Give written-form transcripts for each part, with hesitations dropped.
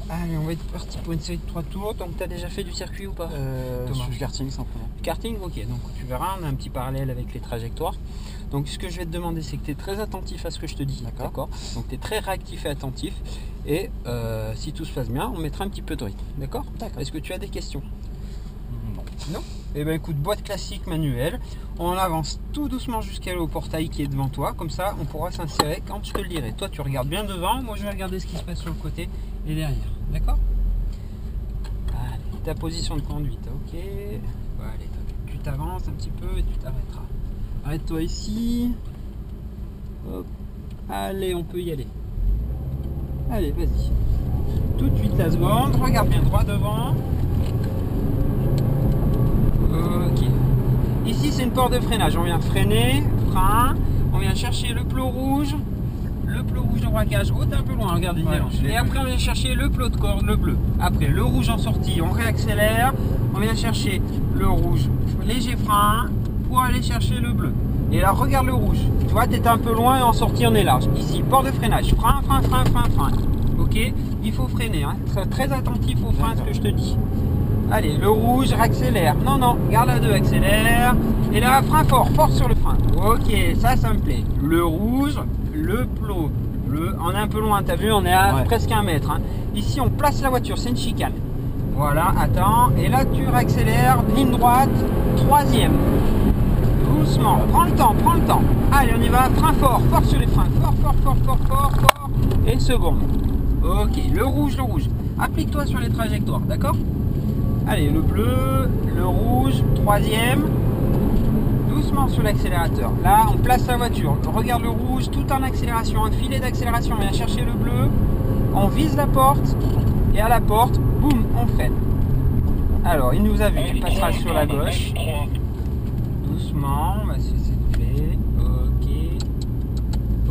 Allez, on va être parti pour une série de 3 tours. Donc, tu as déjà fait du circuit ou pas, Thomas? Du karting simplement. Karting, ok. Donc, tu verras, on a un petit parallèle avec les trajectoires. Donc, ce que je vais te demander, c'est que tu es très attentif à ce que je te dis. D'accord. Donc, tu es très réactif et attentif. Et si tout se passe bien, on mettra un petit peu de rythme. D'accord. Est-ce que tu as des questions? Non. Eh bien, écoute, boîte classique manuelle. On avance tout doucement jusqu'à au portail qui est devant toi. Comme ça, on pourra s'insérer quand je te le dirai. Toi, tu regardes bien devant. Moi, je vais regarder ce qui se passe sur le côté et derrière. D'accord? Allez, ta position de conduite. Ok. Bon, allez, tu t'avances un petit peu et tu t'arrêteras. Arrête-toi ici. Hop. Allez, on peut y aller. Allez, vas-y. Tout de suite la seconde. Regarde bien droit devant. Ok. Ici, c'est une porte de freinage. On vient freiner, frein. On vient chercher le plot rouge. Le plot rouge de braquage. Oh, t'es un peu loin, regarde. Et après, on vient chercher le plot de corde, le bleu. Après, le rouge en sortie, on réaccélère. On vient chercher le rouge, léger frein, pour aller chercher le bleu. Et là, regarde le rouge. Tu vois, t'es un peu loin et en sortie, on est large. Ici, porte de freinage. Frein, frein, frein, frein, frein. Ok. Il faut freiner. Hein. Très attentif au frein, ce que je te dis. Allez, le rouge, accélère. Non, non, garde la 2, accélère. Et là, frein fort, fort sur le frein. Ok, ça me plaît. Le rouge, le plot bleu. On est un peu loin, t'as vu, on est à presque 1 mètre. Hein. Ici, on place la voiture, c'est une chicane. Voilà, attends. Et là, tu réaccélères, ligne droite, 3e. Doucement, prends le temps, prends le temps. Allez, on y va, frein fort, fort sur les freins. Fort, fort, fort, fort, fort, fort. Et seconde. Ok, le rouge, le rouge. Applique-toi sur les trajectoires, d'accord? Allez, le bleu, le rouge, 3e. Doucement sur l'accélérateur. Là, on place la voiture. Regarde le rouge, tout en accélération. Un filet d'accélération. On vient chercher le bleu. On vise la porte. Et à la porte, boum, on freine. Alors, il nous a vu. Tu passeras sur la gauche. Doucement. On va se lever. Ok.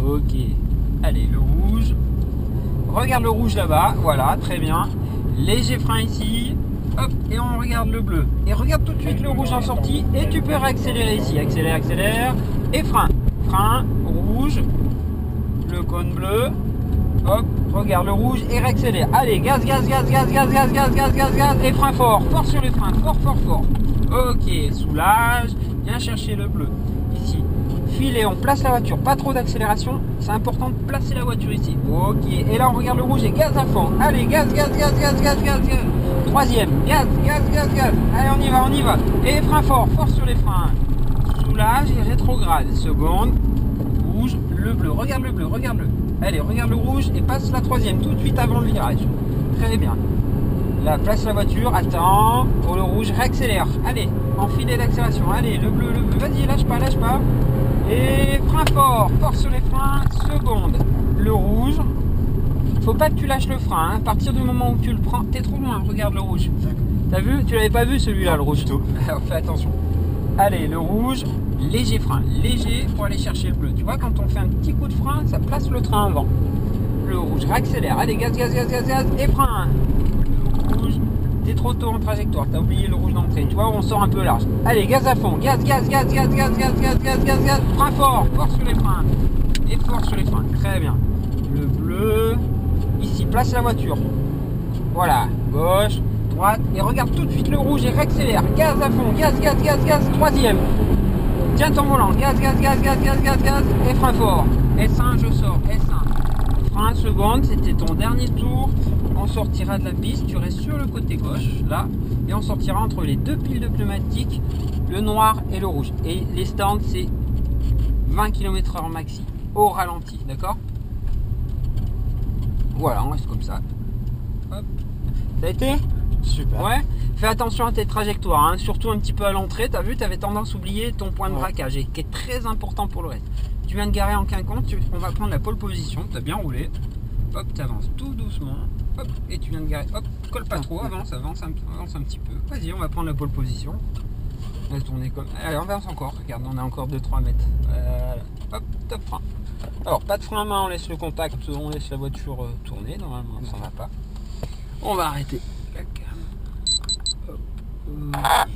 Ok. Allez, le rouge. Regarde le rouge là-bas. Voilà, très bien. Léger frein ici. Hop, et on regarde le bleu. Et regarde tout de suite le rouge en sortie. Et tu peux réaccélérer ici. Accélère, accélère. Et frein. Frein, rouge. Le cône bleu. Hop, regarde le rouge et réaccélère. Allez, gaz, gaz, gaz, gaz, gaz, gaz, gaz, gaz, gaz, gaz. Et frein fort. Fort sur les freins. Fort, fort, fort. Ok, soulage. Viens chercher le bleu. Ici. Filet, on place la voiture. Pas trop d'accélération. C'est important de placer la voiture ici. Ok, et là on regarde le rouge et gaz à fond. Allez, gaz, gaz, gaz, gaz, gaz, gaz, gaz. 3e, gaz, gaz, gaz, gaz. Allez, on y va, on y va. Et frein fort, fort sur les freins. Soulage et rétrograde. Seconde, rouge, le bleu. Regarde le bleu, regarde-le. Allez, regarde le rouge et passe la 3e tout de suite avant le virage. Très bien. Là, place la voiture, attends. Pour le rouge, réaccélère. Allez, enfilez l'accélération. Allez, le bleu, le bleu. Vas-y, lâche pas, lâche pas. Et frein fort, fort sur les freins. Seconde, le rouge. Faut pas que tu lâches le frein, hein. À partir du moment où tu le prends, t'es trop loin, regarde le rouge. T'as vu? Tu l'avais pas vu celui-là, le rouge. Alors fais attention. Allez, le rouge, léger frein, léger pour aller chercher le bleu. Tu vois, quand on fait un petit coup de frein, ça place le train avant. Le rouge, réaccélère. Allez, gaz, gaz, gaz, gaz, gaz, et frein. Le rouge, t'es trop tôt en trajectoire, t'as oublié le rouge d'entrée. Tu vois, on sort un peu large. Allez, gaz à fond, gaz, gaz, gaz, gaz, gaz, gaz, gaz, gaz, gaz, gaz. Frein fort, fort sur les freins. Et fort sur les freins, très bien. Le bleu. Ici, place la voiture. Voilà, gauche, droite. Et regarde tout de suite le rouge et réaccélère. Gaz à fond, gaz, gaz, gaz, gaz. 3e. Tiens ton volant. Gaz, gaz, gaz, gaz, gaz, gaz, gaz. Et frein fort. S1, je sors. S1. Frein, seconde. C'était ton dernier tour. On sortira de la piste. Tu restes sur le côté gauche, là. Et on sortira entre les 2 piles de pneumatiques, le noir et le rouge. Et les stands, c'est 20 km/h maxi. Au ralenti, d'accord? Voilà, on reste comme ça. Hop. Ça a été? Super. Ouais. Fais attention à tes trajectoires, hein. Surtout un petit peu à l'entrée. Tu as vu, tu avais tendance à oublier ton point de braquage, et qui est très important pour le reste. Tu viens de garer en quinconce, on va prendre la pole position. Tu as bien roulé. Hop, tu avances tout doucement. Hop, et tu viens de garer. Hop, colle pas trop, avance un petit peu. Vas-y, on va prendre la pole position. On va tourner comme. Allez, on avance encore. Regarde, on a encore 2-3 mètres. Voilà. Hop, top frein. Alors, pas de frein à main, on laisse le contact, on laisse la voiture tourner, normalement ça ne va pas. On va arrêter la cam. Hop.